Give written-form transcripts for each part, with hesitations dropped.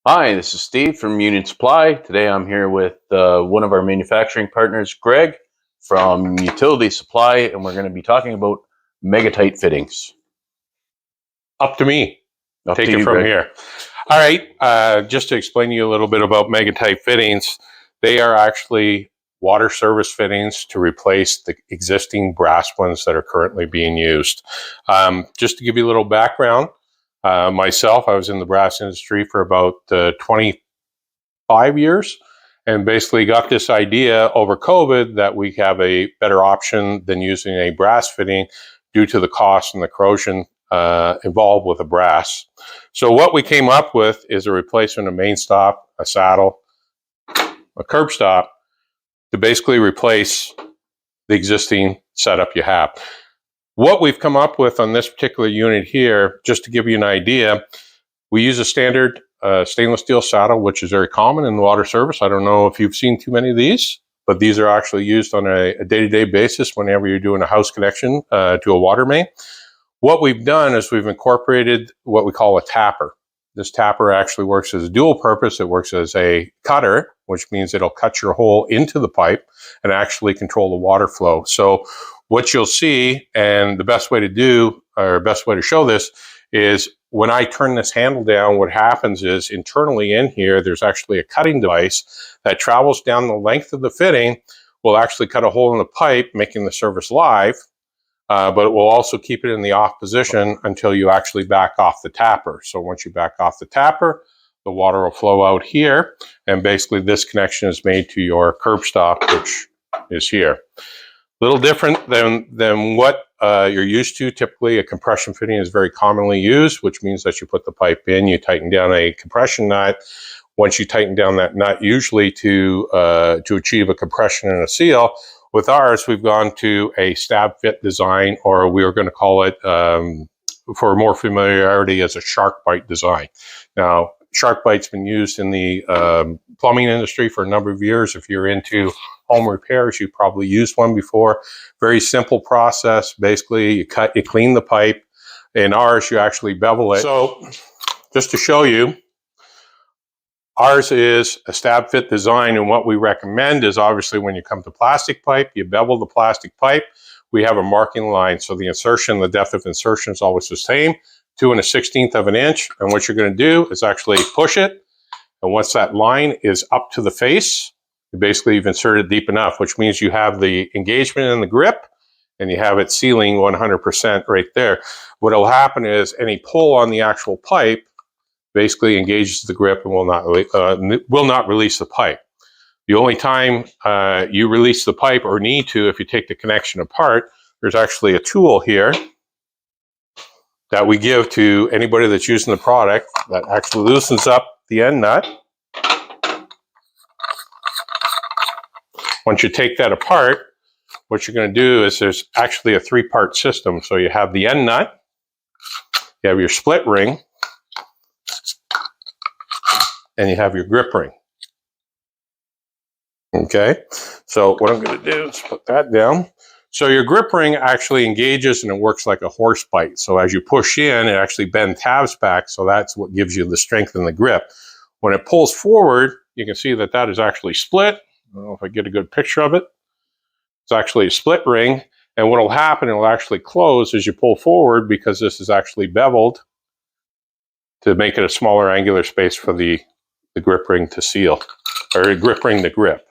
Hi, this is Steve from Union Supply. Today I'm here with one of our manufacturing partners, Greg from Utility Supply, and we're going to be talking about Megatite fittings. Up to me. Up Take to it you, from Greg. here. All right. Just to explain to you a little bit about Megatite fittings, they are actually water service fittings to replace the existing brass ones that are currently being used. Just to give you a little background, myself, I was in the brass industry for about 25 years and basically got this idea over COVID that we have a better option than using a brass fitting due to the cost and the corrosion involved with a brass. So what we came up with is a replacement of main stop, a saddle, a curb stop to basically replace the existing setup you have. What we've come up with on this particular unit here, just to give you an idea, we use a standard stainless steel saddle, which is very common in the water service. I don't know if you've seen too many of these, but these are actually used on a day-to-day basis whenever you're doing a house connection to a water main. What we've done is we've incorporated what we call a tapper. This tapper actually works as a dual purpose. It works as a cutter, which means it'll cut your hole into the pipe and actually control the water flow. So what you'll see, and the best way to do, or best way to show this, is when I turn this handle down, what happens is internally in here, there's actually a cutting device that travels down the length of the fitting, will actually cut a hole in the pipe, making the service live. But it will also keep it in the off position until you actually back off the tapper. So once you back off the tapper, the water will flow out here, and basically this connection is made to your curb stop, which is here. A little different than what you're used to. Typically, a compression fitting is very commonly used, which means that you put the pipe in, you tighten down a compression nut. Once you tighten down that nut, usually to achieve a compression and a seal. With ours, we've gone to a stab fit design, or we are going to call it, for more familiarity, as a shark bite design. Now, shark bite's been used in the plumbing industry for a number of years. If you're into home repairs, you've probably used one before. Very simple process. Basically, you clean the pipe. In ours, you actually bevel it. So, just to show you, ours is a stab fit design, and what we recommend is obviously when you come to plastic pipe, you bevel the plastic pipe. We have a marking line, so the insertion, the depth of insertion is always the same, 2 1/16 of an inch. And what you're going to do is actually push it, and once that line is up to the face, basically you've inserted deep enough, which means you have the engagement in the grip, and you have it sealing 100% right there. What will happen is any pull on the actual pipe basically engages the grip and will not release the pipe. The only time you release the pipe, or need to, if you take the connection apart, there's actually a tool here that we give to anybody that's using the product that actually loosens up the end nut. Once you take that apart, what you're going to do is there's actually a 3-part system. So you have the end nut, you have your split ring, and you have your grip ring. Okay, so what I'm going to do is put that down. So your grip ring actually engages and it works like a horse bite. So as you push in, it actually bends tabs back. So that's what gives you the strength in the grip. When it pulls forward, you can see that that is actually split. I don't know if I get a good picture of it. It's actually a split ring. And what will happen, it will actually close as you pull forward, because this is actually beveled to make it a smaller angular space for the grip ring to seal, or grip ring to grip.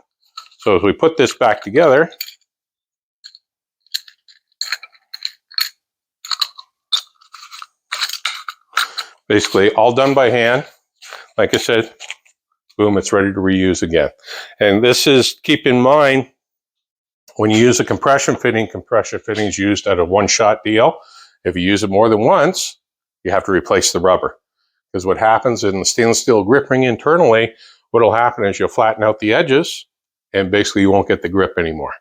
So as we put this back together, basically all done by hand. Like I said, boom, it's ready to reuse again. And this is, keep in mind, when you use a compression fitting is used at a one-shot deal. If you use it more than once, you have to replace the rubber. Because what happens in the stainless steel grip ring internally, what will happen is you'll flatten out the edges, and basically you won't get the grip anymore.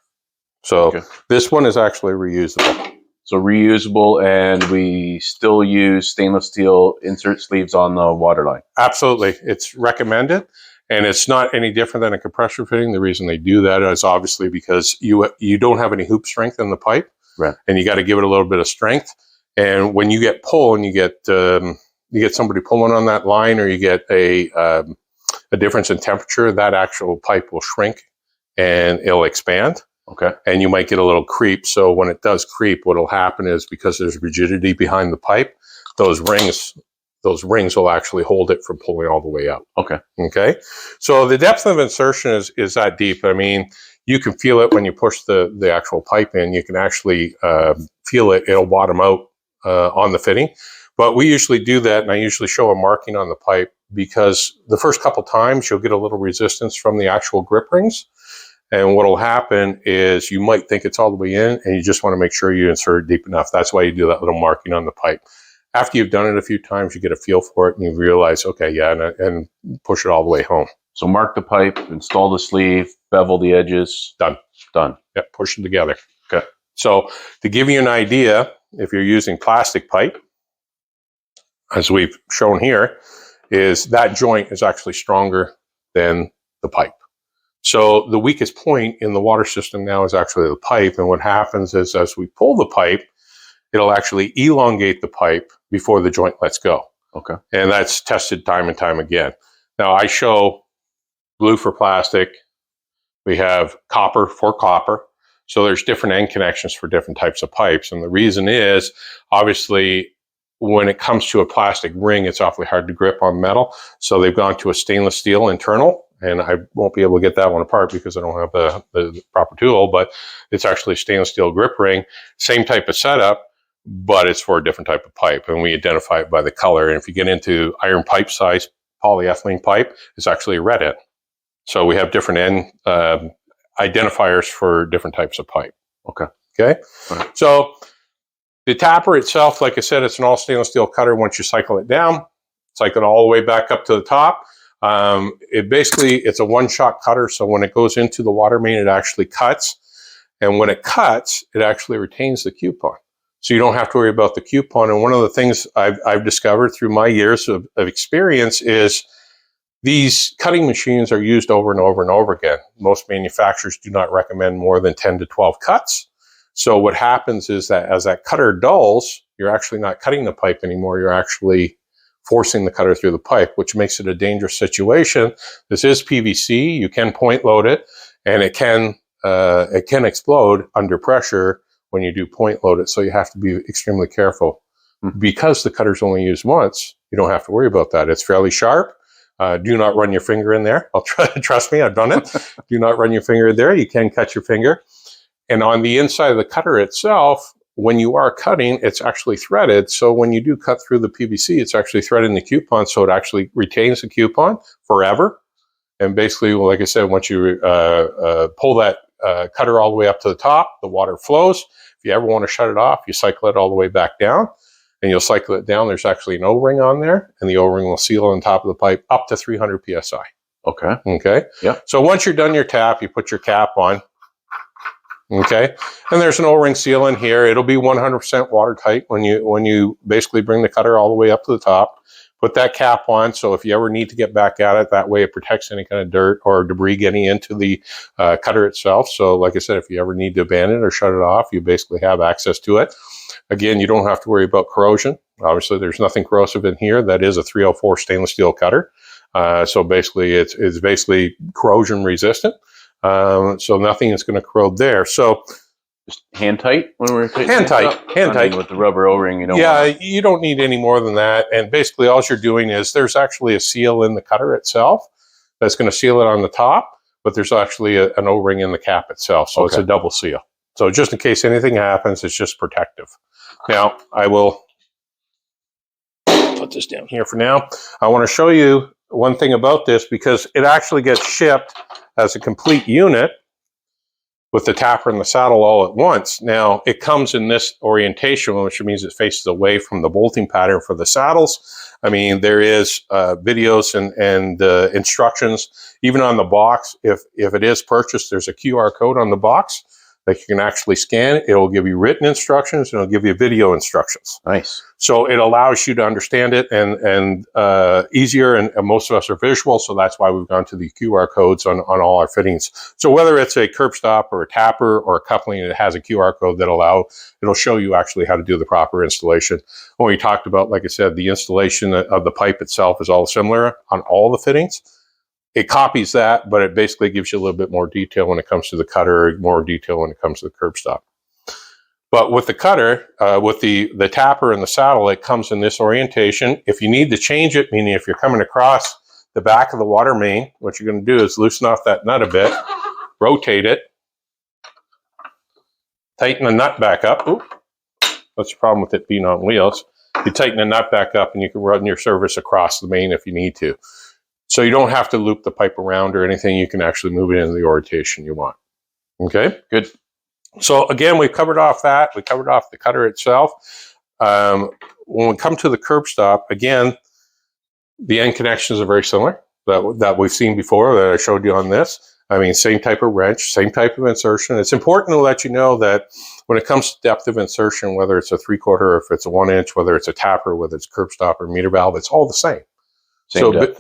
So This one is actually reusable. So reusable, and we still use stainless steel insert sleeves on the water line. Absolutely. It's recommended, and it's not any different than a compression fitting. The reason they do that is obviously because you don't have any hoop strength in the pipe, right? And you got to give it a little bit of strength. And when you get pull and you get get somebody pulling on that line, or you get a difference in temperature, that actual pipe will shrink and it'll expand. Okay. And you might get a little creep. So when it does creep, what'll happen is, because there's rigidity behind the pipe, those rings will actually hold it from pulling all the way out. Okay. Okay. So the depth of insertion is that deep. I mean, you can feel it when you push the actual pipe in. You can actually feel it. It'll bottom out on the fitting. But we usually do that, and I usually show a marking on the pipe, because the first couple times you'll get a little resistance from the actual grip rings. And what will happen is you might think it's all the way in, and you just want to make sure you insert it deep enough. That's why you do that little marking on the pipe. After you've done it a few times, you get a feel for it, and you realize, okay, yeah, and push it all the way home. So mark the pipe, install the sleeve, bevel the edges. Done. Yep, push them together. Okay. So to give you an idea, if you're using plastic pipe, as we've shown here, is that joint is actually stronger than the pipe. So the weakest point in the water system now is actually the pipe. And what happens is, as we pull the pipe, it'll actually elongate the pipe before the joint lets go. Okay. And that's tested time and time again. Now I show blue for plastic. We have copper for copper. So there's different end connections for different types of pipes. And the reason is, obviously, when it comes to a plastic ring, it's awfully hard to grip on metal. So they've gone to a stainless steel internal. And I won't be able to get that one apart because I don't have the proper tool, but it's actually a stainless steel grip ring. Same type of setup, but it's for a different type of pipe. And we identify it by the color. And if you get into iron pipe size polyethylene pipe, it's actually a red end. So we have different end identifiers for different types of pipe. Okay. Okay. Right. So the tapper itself, like I said, it's an all stainless steel cutter. Once you cycle it down, cycle it all the way back up to the top. It's a one-shot cutter. So when it goes into the water main, it actually cuts. And when it cuts, it actually retains the coupon. So you don't have to worry about the coupon. And one of the things I've discovered through my years of experience is these cutting machines are used over and over and over again. Most manufacturers do not recommend more than 10 to 12 cuts. So what happens is that as that cutter dulls, you're actually not cutting the pipe anymore. You're actually forcing the cutter through the pipe, which makes it a dangerous situation. This is PVC. You can point load it, and it can explode under pressure when you do point load it. So you have to be extremely careful. Because the cutter's only used once, you don't have to worry about that. It's fairly sharp. Do not run your finger in there. Trust me, I've done it. Do not run your finger in there. You can cut your finger. And on the inside of the cutter itself, when you are cutting, it's actually threaded. So when you do cut through the PVC, it's actually threading the coupon. So it actually retains the coupon forever. And basically, like I said, once you pull that cutter all the way up to the top, the water flows. If you ever want to shut it off, you cycle it all the way back down. And you'll cycle it down. There's actually an O-ring on there. And the O-ring will seal on top of the pipe up to 300 PSI. Okay. Okay. Yeah. So once you're done your tap, you put your cap on. Okay, and there's an O-ring seal in here. It'll be 100% watertight when you basically bring the cutter all the way up to the top. Put that cap on, so if you ever need to get back at it, that way it protects any kind of dirt or debris getting into the cutter itself. So like I said, if you ever need to abandon it or shut it off, you basically have access to it. Again, you don't have to worry about corrosion. Obviously, there's nothing corrosive in here. That is a 304 stainless steel cutter. So basically, it's basically corrosion resistant. So nothing is going to corrode there. So just hand tight when we're hand tight with the rubber O-ring. You don't need any more than that. And basically, all you're doing is there's actually a seal in the cutter itself that's going to seal it on the top, but there's actually an O-ring in the cap itself. So It's a double seal. So just in case anything happens, it's just protective. Now, I will put this down here for now. I want to show you one thing about this, because it actually gets shipped as a complete unit with the tapper and the saddle all at once. Now, it comes in this orientation, which means it faces away from the bolting pattern for the saddles. I mean, there is videos and instructions, even on the box. If it is purchased, there's a QR code on the box. that you can actually scan it. It'll give you written instructions and it'll give you video instructions. Nice. So it allows you to understand it and easier. And most of us are visual, so that's why we've gone to the QR codes on all our fittings. So whether it's a curb stop or a tapper or a coupling, it has a QR code that it'll show you actually how to do the proper installation. When we talked about, like I said, the installation of the pipe itself is all similar on all the fittings. It copies that, but it basically gives you a little bit more detail when it comes to the cutter, more detail when it comes to the curb stop. But with the cutter, with the tapper and the saddle, it comes in this orientation. If you need to change it, meaning if you're coming across the back of the water main, what you're going to do is loosen off that nut a bit, rotate it, tighten the nut back up. Oop, that's the problem with it being on wheels. You tighten the nut back up and you can run your service across the main if you need to. So you don't have to loop the pipe around or anything. You can actually move it into the orientation you want. Okay, good. So again, we covered off that. We covered off the cutter itself. When we come to the curb stop, again, the end connections are very similar that we've seen before that I showed you on this. I mean, same type of wrench, same type of insertion. It's important to let you know that when it comes to depth of insertion, whether it's a 3/4 or if it's a 1 inch, whether it's a tapper, whether it's curb stop or meter valve, it's all the same.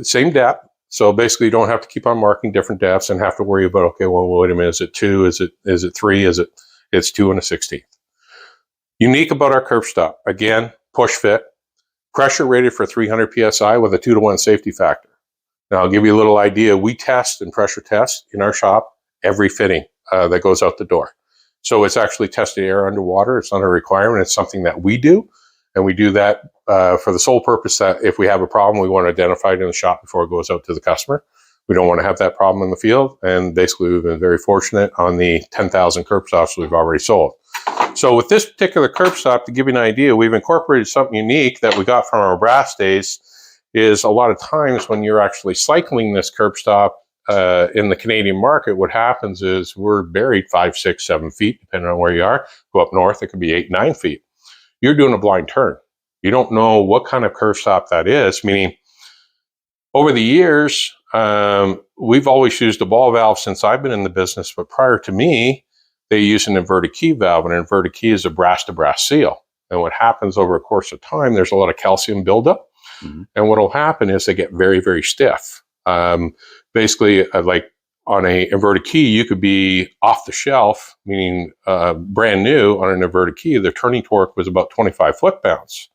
Same depth. So basically, you don't have to keep on marking different depths and have to worry about, okay, well, wait a minute, is it 2? Is it 3? It's 2 1/16. Unique about our curb stop, again, push fit, pressure rated for 300 PSI with a 2-to-1 safety factor. Now, I'll give you a little idea. We test and pressure test in our shop every fitting that goes out the door. So it's actually tested air underwater. It's not a requirement. It's something that we do. And we do that for the sole purpose that if we have a problem, we want to identify it in the shop before it goes out to the customer. We don't want to have that problem in the field. And basically, we've been very fortunate on the 10,000 curb stops we've already sold. So with this particular curb stop, to give you an idea, we've incorporated something unique that we got from our brass days. Is a lot of times when you're actually cycling this curb stop in the Canadian market, what happens is we're buried 5, 6, 7 feet, depending on where you are. Go up north, it could be 8, 9 feet. You're doing a blind turn. You don't know what kind of curb stop that is, meaning over the years, we've always used a ball valve since I've been in the business, but prior to me, they use an inverted key valve, and an inverted key is a brass-to-brass seal. And what happens over a course of time, there's a lot of calcium buildup, and what will happen is they get very, very stiff. Basically, like on a inverted key, you could be off the shelf, meaning brand new on an inverted key. The turning torque was about 25 foot-pounds.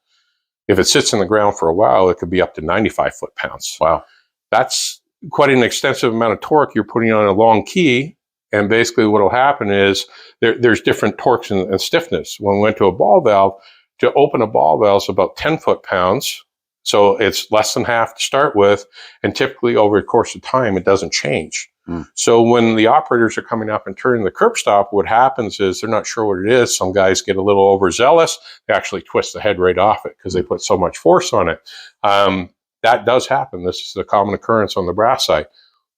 If it sits in the ground for a while, it could be up to 95 foot-pounds. Wow. That's quite an extensive amount of torque you're putting on a long key. And basically what will happen is there's different torques and stiffness. When we went to a ball valve, to open a ball valve is about 10 foot-pounds. So it's less than half to start with. And typically over the course of time, it doesn't change. So when the operators are coming up and turning the curb stop, what happens is they're not sure what it is. Some guys get a little overzealous. They actually twist the head right off it because they put so much force on it. That does happen. This is a common occurrence on the brass side.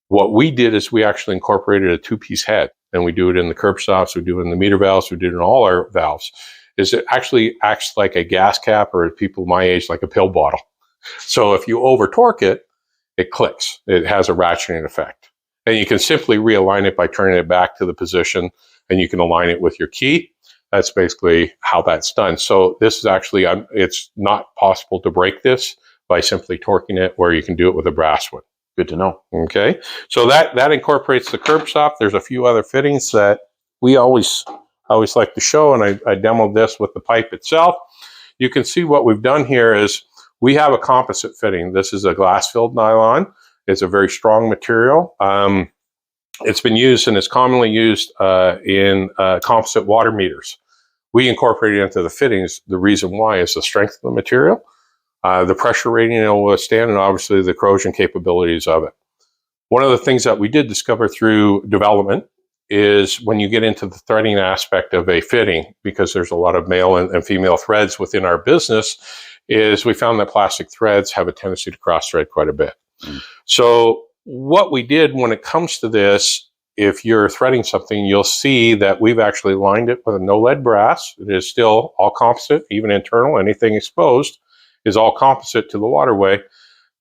What we did is we actually incorporated a 2-piece head, and we do it in the curb stops, we do it in the meter valves, we do it in all our valves. Is it actually acts like a gas cap, or people my age, like a pill bottle. So if you over torque it, it clicks. It has a ratcheting effect. And you can simply realign it by turning it back to the position, and you can align it with your key. That's basically how that's done. So this is actually, it's not possible to break this by simply torquing it, where you can do it with a brass one. Good to know. Okay. So that incorporates the curb stop. There's a few other fittings that we always like to show, and I demoed this with the pipe itself. You can see what we've done here is we have a composite fitting. This is a glass-filled nylon. It's a very strong material. It's been used and is commonly used in composite water meters. We incorporated it into the fittings. The reason why is the strength of the material, the pressure rating it will withstand, and obviously the corrosion capabilities of it. One of the things that we did discover through development is when you get into the threading aspect of a fitting, because there's a lot of male and female threads within our business, is we found that plastic threads have a tendency to cross-thread quite a bit. So what we did when it comes to this, if you're threading something, you'll see that we've actually lined it with a no-lead brass. It is still all composite, even internal. Anything exposed is all composite to the waterway.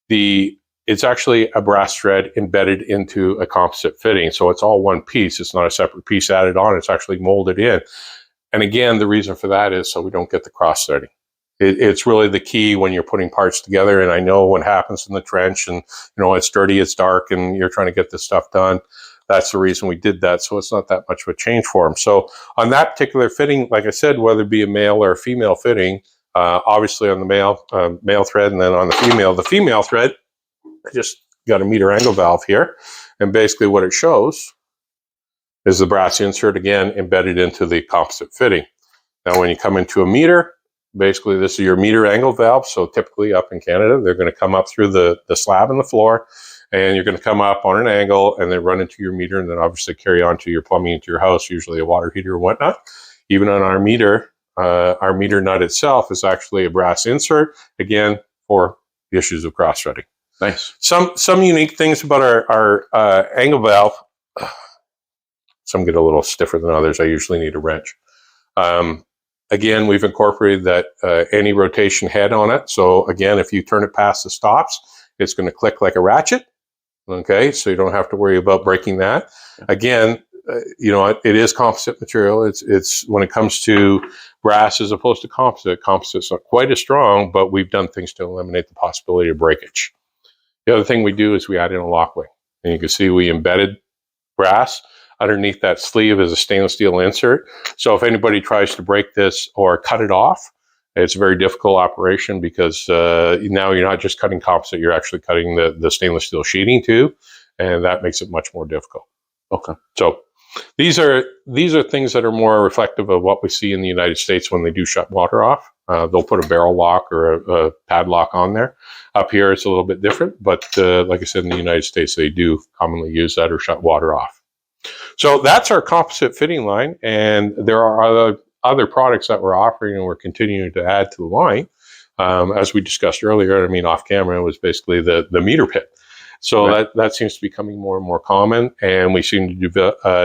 The it's actually a brass thread embedded into a composite fitting. So it's all one piece. It's not a separate piece added on. It's actually molded in. And again, the reason for that is so we don't get the cross-threading. It's really the key when you're putting parts together. And I know what happens in the trench, and it's dirty, it's dark, and you're trying to get this stuff done. That's the reason we did that. So it's not that much of a change for them. So on that particular fitting, like I said, whether it be a male or a female fitting, obviously on the male thread, and then on the female thread, I just got a meter angle valve here. And basically what it shows is the brass insert, again, embedded into the composite fitting. Now, when you come into a meter, basically this is your meter angle valve. So typically up in Canada, they're going to come up through the slab in the floor, and you're going to come up on an angle and then run into your meter, and then obviously carry on to your plumbing into your house, usually a water heater or whatnot. Even on our meter nut itself is actually a brass insert, again, for the issues of cross-threading. Nice. Some unique things about our angle valve. Some get a little stiffer than others. I usually need a wrench. Again, we've incorporated that anti-rotation head on it. So again, if you turn it past the stops, it's going to click like a ratchet. Okay, so you don't have to worry about breaking that. Again, it is composite material. It's when it comes to brass as opposed to composite. Composite's not quite as strong, but we've done things to eliminate the possibility of breakage. The other thing we do is we add in a lockwing, and you can see we embedded brass. Underneath that sleeve is a stainless steel insert. So if anybody tries to break this or cut it off, it's a very difficult operation, because now you're not just cutting composite, you're actually cutting the stainless steel sheeting too, and that makes it much more difficult. Okay. So these are things that are more reflective of what we see in the United States when they do shut water off. They'll put a barrel lock or a padlock on there. Up here, it's a little bit different, but like I said, in the United States, they do commonly use that or shut water off. So that's our composite fitting line, and there are other products that we're offering, and we're continuing to add to the line. As we discussed earlier, off camera, it was basically the meter pit. So right. that seems to be becoming more and more common, and we seem to be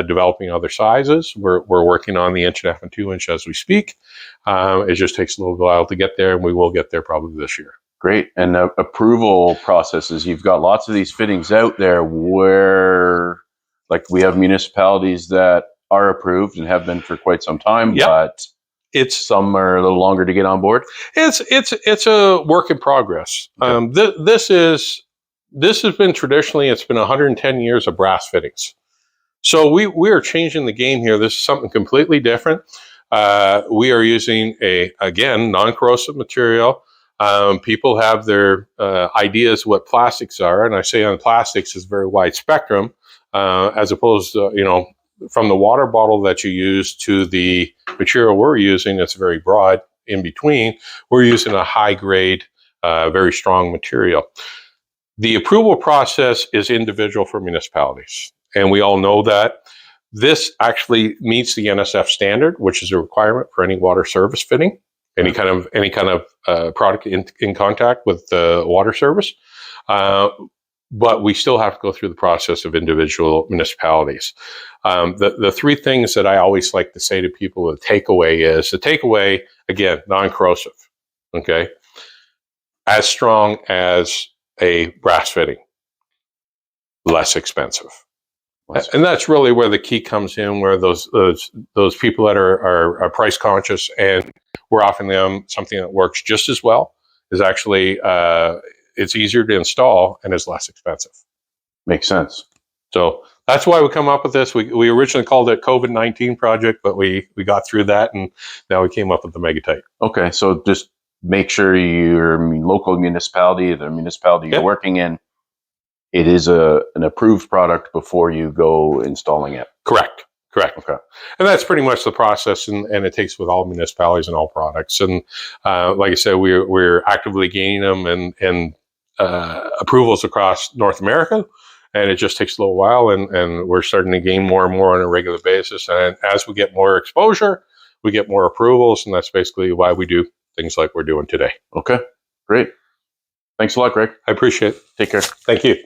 developing other sizes. We're working on the 1.5 and 2 inch as we speak. It just takes a little while to get there, and we will get there probably this year. Great. And approval processes, you've got lots of these fittings out there where, like, we have municipalities that are approved and have been for quite some time, but some are a little longer to get on board. It's a work in progress. Okay. This has been traditionally, it's been 110 years of brass fittings. So we are changing the game here. This is something completely different. We are using again, non-corrosive material. People have their ideas what plastics are, and I say on plastics is a very wide spectrum, as opposed to, from the water bottle that you use to the material we're using, it's very broad in between. We're using a high grade, very strong material. The approval process is individual for municipalities, and we all know that. This actually meets the NSF standard, which is a requirement for any water service fitting, any kind of product in contact with the water service. But we still have to go through the process of individual municipalities. The three things that I always like to say to people, the takeaway, again, non-corrosive, okay? As strong as a brass fitting, less expensive. And that's really where the key comes in, where those people that are price conscious, and we're offering them something that works just as well, is actually it's easier to install and is less expensive. Makes sense. So that's why we come up with this. We originally called it COVID-19 project, but we got through that, and now we came up with the Megatite. Okay, so just make sure your local municipality, the municipality you're working in, it is an approved product before you go installing it. Correct. Okay. And that's pretty much the process, and it takes with all municipalities and all products. And like I said, we're actively gaining them and approvals across North America, and it just takes a little while, and we're starting to gain more and more on a regular basis. And as we get more exposure, we get more approvals, and that's basically why we do things like we're doing today. Okay, great. Thanks a lot, Greg. I appreciate it. Take care. Thank you.